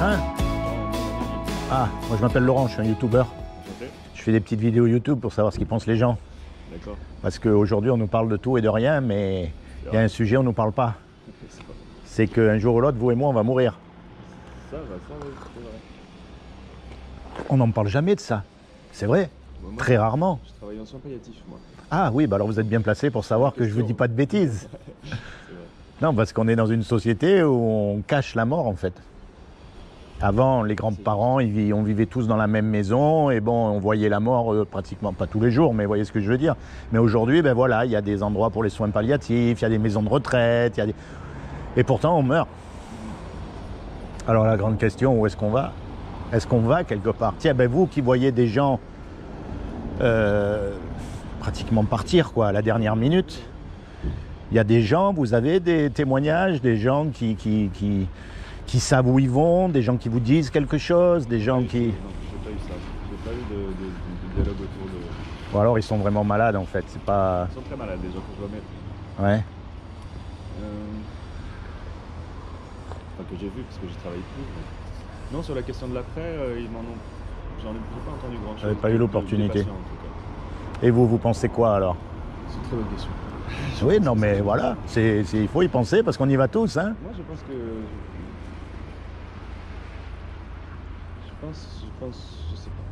train? Ah, moi je m'appelle Laurent, je suis un youtubeur. Je fais des petites vidéos YouTube pour savoir ce qu'ils pensent les gens. D'accord. Parce qu'aujourd'hui on nous parle de tout et de rien, mais il y a un sujet on ne nous parle pas. C'est qu'un jour ou l'autre, vous et moi, on va mourir. Ça, oui, c'est vrai. On n'en parle jamais de ça. C'est vrai, Moi, très rarement. Je travaille en soins palliatifs, moi. Ah oui, bah alors vous êtes bien placé pour savoir que je vous dis pas de bêtises. C'est vrai. Non, parce qu'on est dans une société où on cache la mort en fait. Avant, les grands-parents, on vivait tous dans la même maison et bon, on voyait la mort pratiquement, pas tous les jours, mais vous voyez ce que je veux dire. Mais aujourd'hui, ben voilà, il y a des endroits pour les soins palliatifs, il y a des maisons de retraite, et pourtant on meurt. Alors la grande question, où est-ce qu'on va? Est-ce qu'on va quelque part? Tiens, ben vous qui voyez des gens pratiquement partir quoi, à la dernière minute, il y a des gens, vous avez des témoignages, des gens qui savent où ils vont, des gens qui vous disent quelque chose, des gens qui... Non, j'ai pas eu ça. J'ai pas eu de dialogue autour de... Ou alors ils sont vraiment malades en fait, c'est pas... Ils sont très malades, les gens que je vois mettre. Ouais. Enfin, que j'ai vu, parce que je travaille plus. Mais... Non, sur la question de l'après, j'en ai pas entendu grand-chose. J'avais pas eu l'opportunité. Des patients, en tout cas. Et vous pensez quoi alors? C'est une très bonne question. Oui, non mais voilà, il faut y penser parce qu'on y va tous, hein. Moi, je pense que... Je sais pas.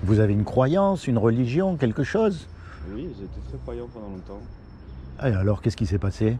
Vous avez une croyance, une religion, quelque chose? Oui, j'étais très croyant pendant longtemps. Et alors, qu'est-ce qui s'est passé?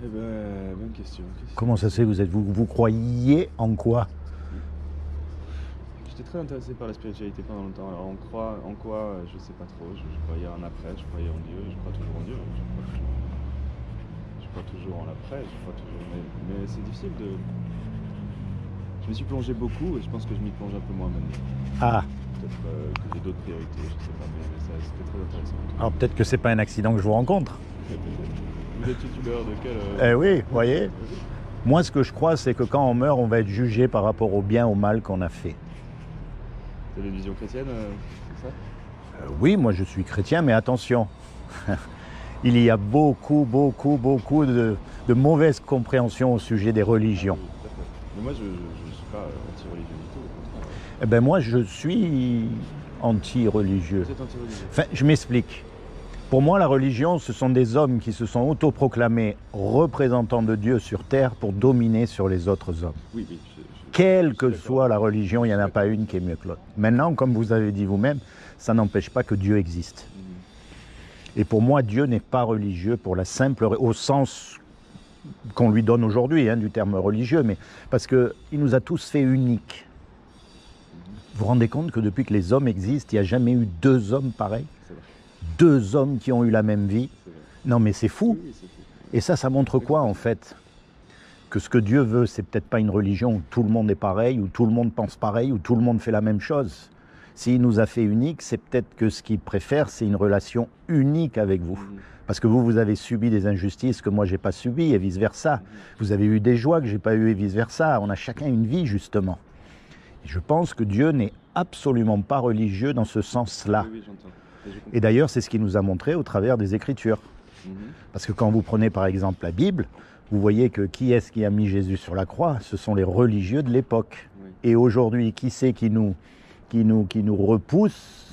Eh ben, bonne question. Comment ça se fait que vous croyez en quoi? J'étais très intéressé par la spiritualité pendant longtemps. Alors, on croit en quoi? Je sais pas trop. Je croyais en après, je croyais en Dieu, je crois toujours en Dieu. Je crois toujours en l'après, je crois toujours... Mais c'est difficile de... Je me suis plongé beaucoup et je pense que je m'y plonge un peu moins maintenant. Ah, Peut-être que j'ai d'autres priorités, je sais pas, mais ça, c'était très intéressant. alors peut-être que c'est pas un accident que je vous rencontre. Vous êtes youtubeur de quel... Eh oui, vous voyez. Moi, ce que je crois, c'est que quand on meurt, on va être jugé par rapport au bien, au mal qu'on a fait. C'est une vision chrétienne, c'est ça? Oui, moi je suis chrétien, mais attention. Il y a beaucoup de mauvaise compréhension au sujet des religions. Oui, tout à fait. Mais moi, je suis pas anti-religieux du tout, au contraire. Eh ben moi, je suis anti-religieux. Vous êtes anti-religieux? Enfin, je m'explique. Pour moi, la religion, ce sont des hommes qui se sont autoproclamés représentants de Dieu sur terre pour dominer sur les autres hommes. Oui. Quelle que soit la religion, il n'y en a pas une qui est mieux que l'autre. Maintenant, comme vous avez dit vous-même, ça n'empêche pas que Dieu existe. Et pour moi, Dieu n'est pas religieux pour la simple... au sens qu'on lui donne aujourd'hui, hein, du terme religieux, mais parce qu'il nous a tous fait uniques. Vous vous rendez compte que depuis que les hommes existent, il n'y a jamais eu deux hommes pareils? C'est vrai. Deux hommes qui ont eu la même vie? C'est vrai. Non mais c'est fou. Oui, c'est fou. Et ça montre quoi en fait? Que ce que Dieu veut, c'est peut-être pas une religion où tout le monde est pareil, où tout le monde pense pareil, où tout le monde fait la même chose. S'il nous a fait uniques, c'est peut-être que ce qu'il préfère, c'est une relation unique avec vous. Parce que vous avez subi des injustices que moi j'ai pas subies et vice-versa. Vous avez eu des joies que j'ai pas eues et vice-versa. On a chacun une vie justement. Et je pense que Dieu n'est absolument pas religieux dans ce sens-là. Oui, j'entends. Et d'ailleurs, c'est ce qu'il nous a montré au travers des Écritures. Parce que quand vous prenez par exemple la Bible, vous voyez que qui est-ce qui a mis Jésus sur la croix? Ce sont les religieux de l'époque. Oui. Et aujourd'hui, qui c'est qui nous repousse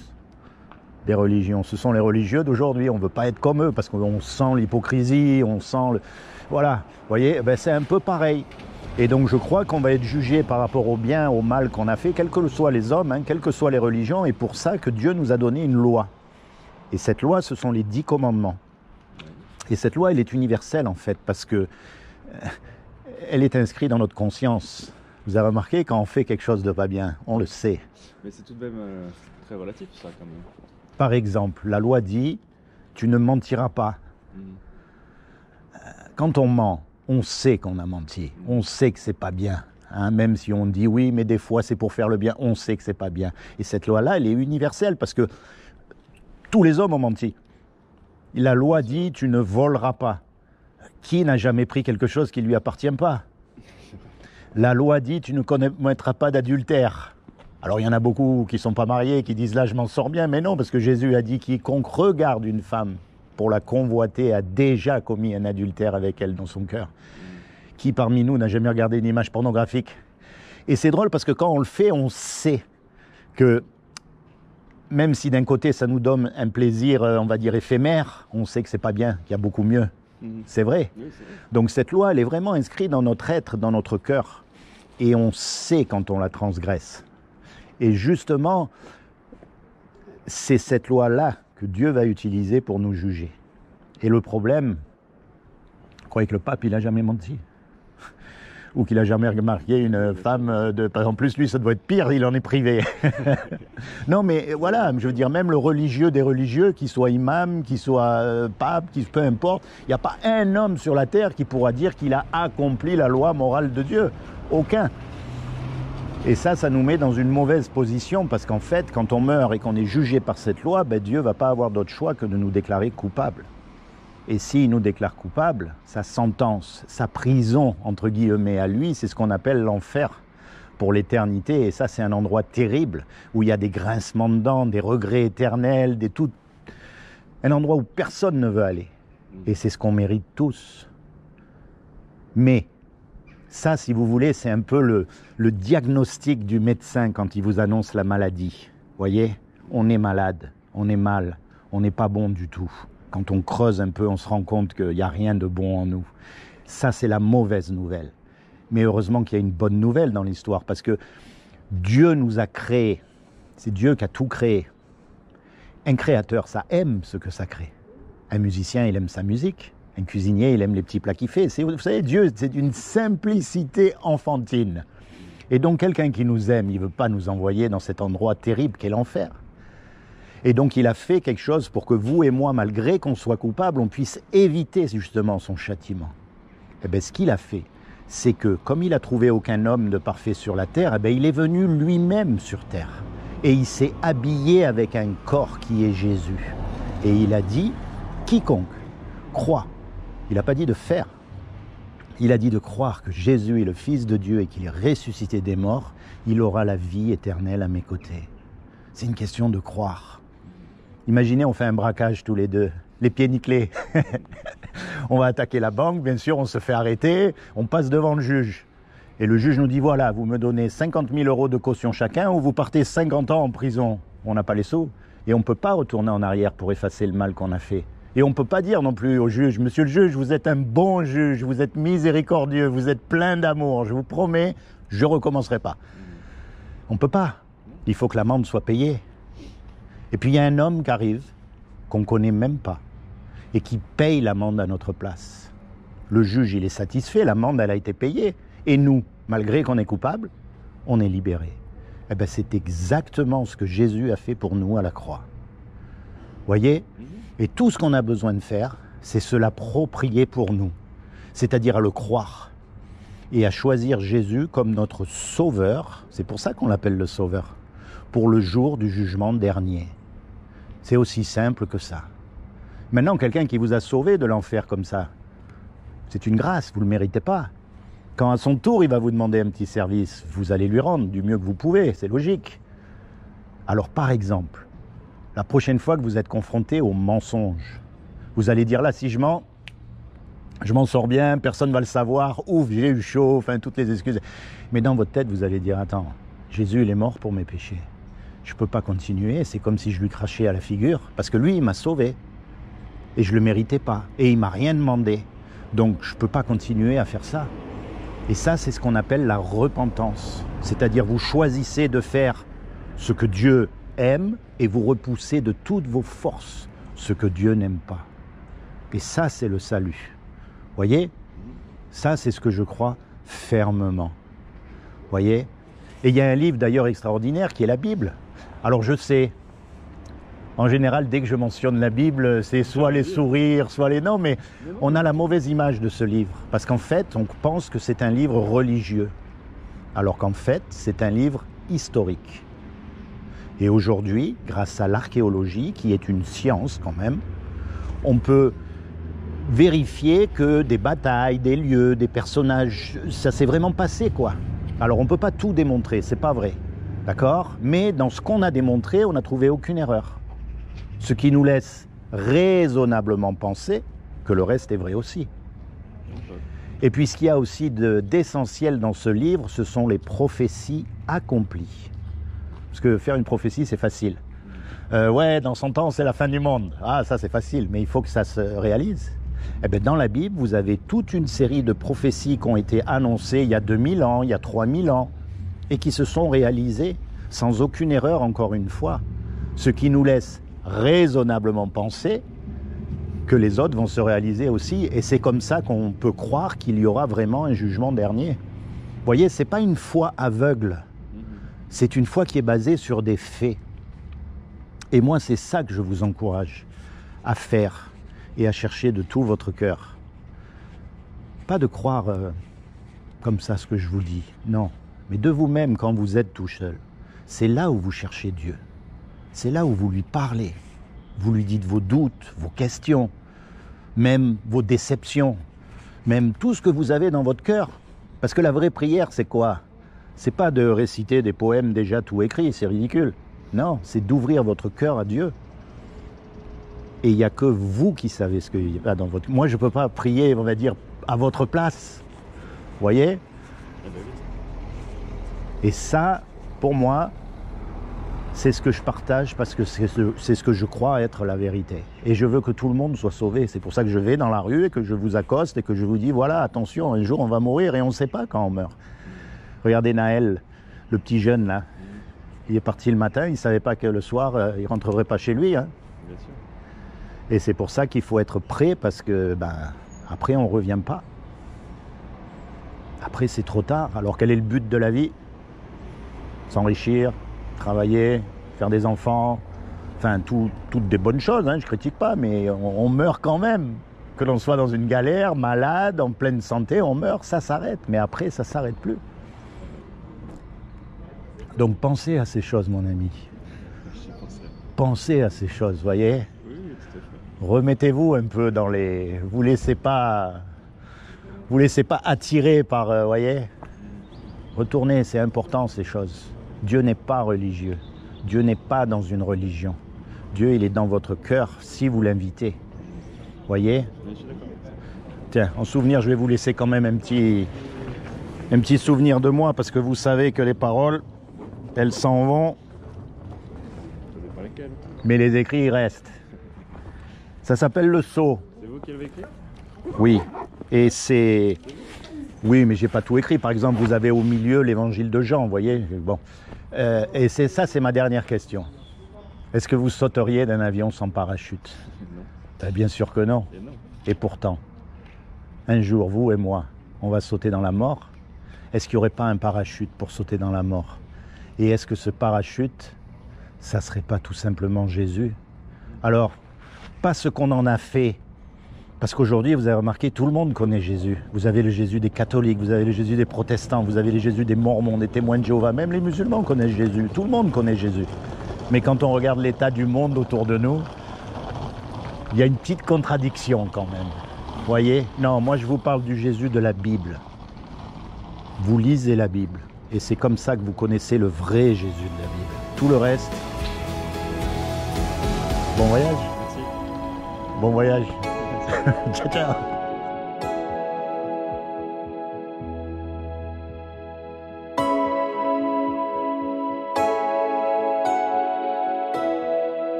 des religions? Ce sont les religieux d'aujourd'hui. On ne veut pas être comme eux parce qu'on sent l'hypocrisie, on sent le... Voilà, vous voyez, ben c'est un peu pareil. Et donc je crois qu'on va être jugé par rapport au bien, au mal qu'on a fait, quels que soient les hommes, hein, quelles que soient les religions, et pour ça que Dieu nous a donné une loi. Et cette loi, ce sont les 10 commandements. Et cette loi, elle est universelle en fait, parce que elle est inscrite dans notre conscience. Vous avez remarqué, quand on fait quelque chose de pas bien, on le sait. Mais c'est tout de même très relatif, ça, quand même. Par exemple, la loi dit, tu ne mentiras pas. Quand on ment, on sait qu'on a menti. On sait que c'est pas bien. Hein, même si on dit oui, mais des fois c'est pour faire le bien, on sait que c'est pas bien. Et cette loi-là, elle est universelle parce que tous les hommes ont menti. La loi dit, tu ne voleras pas. Qui n'a jamais pris quelque chose qui ne lui appartient pas? La loi dit, tu ne commettras pas d'adultère. Alors il y en a beaucoup qui ne sont pas mariés, qui disent là je m'en sors bien, mais non, parce que Jésus a dit quiconque regarde une femme pour la convoiter a déjà commis un adultère avec elle dans son cœur. Qui parmi nous n'a jamais regardé une image pornographique? Et c'est drôle parce que quand on le fait, on sait que même si d'un côté ça nous donne un plaisir, on va dire éphémère, on sait que c'est pas bien, qu'il y a beaucoup mieux. C'est vrai. Oui, c'est vrai. Donc cette loi, elle est vraiment inscrite dans notre être, dans notre cœur. Et on sait quand on la transgresse. Et justement, c'est cette loi-là que Dieu va utiliser pour nous juger. Et le problème, vous croyez que le pape, il n'a jamais menti? Ou qu'il n'a jamais remarqué une femme de... En plus, lui, ça doit être pire, il en est privé. Non, mais voilà, je veux dire, même le religieux des religieux, qu'il soit imam, qu'il soit pape, peu importe, il n'y a pas un homme sur la terre qui pourra dire qu'il a accompli la loi morale de Dieu. Aucun. Et ça nous met dans une mauvaise position, parce qu'en fait, quand on meurt et qu'on est jugé par cette loi, ben Dieu ne va pas avoir d'autre choix que de nous déclarer coupables. Et s'il nous déclare coupables, sa sentence, sa prison, entre guillemets, à lui, c'est ce qu'on appelle l'enfer pour l'éternité. Et ça, c'est un endroit terrible, où il y a des grincements de dents, des regrets éternels, un endroit où personne ne veut aller. Et c'est ce qu'on mérite tous. Mais ça, si vous voulez, c'est un peu le diagnostic du médecin quand il vous annonce la maladie. Vous voyez, on est malade, on est mal, on n'est pas bon du tout. Quand on creuse un peu, on se rend compte qu'il n'y a rien de bon en nous. Ça, c'est la mauvaise nouvelle. Mais heureusement qu'il y a une bonne nouvelle dans l'histoire, parce que Dieu nous a créés. C'est Dieu qui a tout créé. Un créateur, ça aime ce que ça crée. Un musicien, il aime sa musique. Un cuisinier, il aime les petits plats qu'il fait. Vous savez, Dieu, c'est une simplicité enfantine. Et donc, quelqu'un qui nous aime, il ne veut pas nous envoyer dans cet endroit terrible qu'est l'enfer. Et donc, il a fait quelque chose pour que vous et moi, malgré qu'on soit coupables, on puisse éviter justement son châtiment. Et bien, ce qu'il a fait, c'est que, comme il n'a trouvé aucun homme de parfait sur la terre, eh bien, il est venu lui-même sur terre. Et il s'est habillé avec un corps qui est Jésus. Et il a dit, quiconque croit, il n'a pas dit de faire, il a dit de croire que Jésus est le Fils de Dieu et qu'il est ressuscité des morts, il aura la vie éternelle à mes côtés. C'est une question de croire. Imaginez, on fait un braquage tous les deux, les pieds nickelés. On va attaquer la banque, bien sûr, on se fait arrêter, on passe devant le juge. Et le juge nous dit, voilà, vous me donnez 50 000 € de caution chacun ou vous partez 50 ans en prison. On n'a pas les sous. Et on ne peut pas retourner en arrière pour effacer le mal qu'on a fait. Et on ne peut pas dire non plus au juge, monsieur le juge, vous êtes un bon juge, vous êtes miséricordieux, vous êtes plein d'amour, je vous promets, je ne recommencerai pas. On ne peut pas. Il faut que l'amende soit payée. Et puis il y a un homme qui arrive, qu'on ne connaît même pas, et qui paye l'amende à notre place. Le juge, il est satisfait, l'amende, elle a été payée. Et nous, malgré qu'on est coupable, on est libérés. Eh bien, c'est exactement ce que Jésus a fait pour nous à la croix. Voyez ? Et tout ce qu'on a besoin de faire, c'est se l'approprier pour nous. C'est-à-dire à le croire. Et à choisir Jésus comme notre sauveur. C'est pour ça qu'on l'appelle le sauveur. Pour le jour du jugement dernier. C'est aussi simple que ça. Maintenant, quelqu'un qui vous a sauvé de l'enfer comme ça, c'est une grâce, vous ne le méritez pas. Quand à son tour, il va vous demander un petit service, vous allez lui rendre du mieux que vous pouvez, c'est logique. Alors par exemple, la prochaine fois que vous êtes confronté au mensonge, vous allez dire là, si je mens, je m'en sors bien, personne ne va le savoir, ouf, j'ai eu chaud, enfin toutes les excuses. Mais dans votre tête, vous allez dire, attends, Jésus, il est mort pour mes péchés. Je ne peux pas continuer, c'est comme si je lui crachais à la figure, parce que lui, il m'a sauvé. Et je ne le méritais pas, et il ne m'a rien demandé. Donc je ne peux pas continuer à faire ça. Et ça, c'est ce qu'on appelle la repentance. C'est-à-dire, vous choisissez de faire ce que Dieu aime et vous repoussez de toutes vos forces ce que Dieu n'aime pas. Et ça, c'est le salut. Voyez ? Ça, c'est ce que je crois fermement. Voyez ? Et il y a un livre d'ailleurs extraordinaire qui est la Bible. Alors je sais, en général, dès que je mentionne la Bible, c'est soit les sourires, soit les... Non, mais on a la mauvaise image de ce livre. Parce qu'en fait, on pense que c'est un livre religieux. Alors qu'en fait, c'est un livre historique. Et aujourd'hui, grâce à l'archéologie, qui est une science quand même, on peut vérifier que des batailles, des lieux, des personnages, ça s'est vraiment passé, quoi. Alors on ne peut pas tout démontrer, c'est pas vrai. D'accord ? Mais dans ce qu'on a démontré, on n'a trouvé aucune erreur. Ce qui nous laisse raisonnablement penser que le reste est vrai aussi. Et puis ce qu'il y a aussi d'essentiel dans ce livre, ce sont les prophéties accomplies. Parce que faire une prophétie, c'est facile. Ouais, dans 100 ans, c'est la fin du monde. Ah, ça c'est facile, mais il faut que ça se réalise. Eh bien, dans la Bible, vous avez toute une série de prophéties qui ont été annoncées il y a 2000 ans, il y a 3000 ans, et qui se sont réalisées sans aucune erreur, encore une fois. Ce qui nous laisse raisonnablement penser que les autres vont se réaliser aussi. Et c'est comme ça qu'on peut croire qu'il y aura vraiment un jugement dernier. Vous voyez, ce n'est pas une foi aveugle. C'est une foi qui est basée sur des faits. Et moi, c'est ça que je vous encourage à faire et à chercher de tout votre cœur. Pas de croire comme ça ce que je vous dis, non. Mais de vous-même quand vous êtes tout seul. C'est là où vous cherchez Dieu. C'est là où vous lui parlez. Vous lui dites vos doutes, vos questions, même vos déceptions, même tout ce que vous avez dans votre cœur. Parce que la vraie prière, c'est quoi? C'est pas de réciter des poèmes déjà tout écrits, c'est ridicule. Non, c'est d'ouvrir votre cœur à Dieu. Et il n'y a que vous qui savez ce qu'il y a dans votre... Moi, je ne peux pas prier, on va dire, à votre place. Vous voyez? Et ça, pour moi, c'est ce que je partage parce que c'est ce que je crois être la vérité. Et je veux que tout le monde soit sauvé. C'est pour ça que je vais dans la rue et que je vous accoste et que je vous dis, voilà, attention, un jour on va mourir et on ne sait pas quand on meurt. Regardez Naël, le petit jeune là. Il est parti le matin, il ne savait pas que le soir, il ne rentrerait pas chez lui. Hein. Bien sûr. Et c'est pour ça qu'il faut être prêt parce que, après on ne revient pas. Après c'est trop tard. Alors quel est le but de la vie? S'enrichir, travailler, faire des enfants, enfin toutes des bonnes choses, hein, je ne critique pas, mais on meurt quand même. Que l'on soit dans une galère, malade, en pleine santé, on meurt, ça s'arrête. Mais après, ça ne s'arrête plus. Donc pensez à ces choses, mon ami. Pensez à ces choses, voyez. Oui, tout à fait. Remettez-vous un peu dans les... Vous laissez pas attirer par... voyez. Retournez, c'est important ces choses. Dieu n'est pas religieux. Dieu n'est pas dans une religion. Dieu, il est dans votre cœur si vous l'invitez. Voyez. Oui, je suis d'accord. Tiens, en souvenir, je vais vous laisser quand même un petit souvenir de moi parce que vous savez que les paroles... Elles s'en vont, mais les écrits ils restent. Ça s'appelle le sceau. C'est vous qui l'avez écrit? Oui. Et c'est... Oui, mais j'ai pas tout écrit. Par exemple, vous avez au milieu l'évangile de Jean, vous voyez. Bon. Et c'est ça, c'est ma dernière question. Est-ce que vous sauteriez d'un avion sans parachute? Non. Bien sûr que non. Et non. Et pourtant, un jour, vous et moi, on va sauter dans la mort. Est-ce qu'il n'y aurait pas un parachute pour sauter dans la mort? Et est-ce que ce parachute, ça ne serait pas tout simplement Jésus? Alors, pas ce qu'on en a fait, parce qu'aujourd'hui, vous avez remarqué, tout le monde connaît Jésus. Vous avez le Jésus des catholiques, vous avez le Jésus des protestants, vous avez le Jésus des mormons, des témoins de Jéhovah, même les musulmans connaissent Jésus, tout le monde connaît Jésus. Mais quand on regarde l'état du monde autour de nous, il y a une petite contradiction quand même. Vous voyez? Non, moi je vous parle du Jésus de la Bible. Vous lisez la Bible. Et c'est comme ça que vous connaissez le vrai Jésus de la Bible. Tout le reste, bon voyage. Merci. Bon voyage. Merci. Ciao, ciao.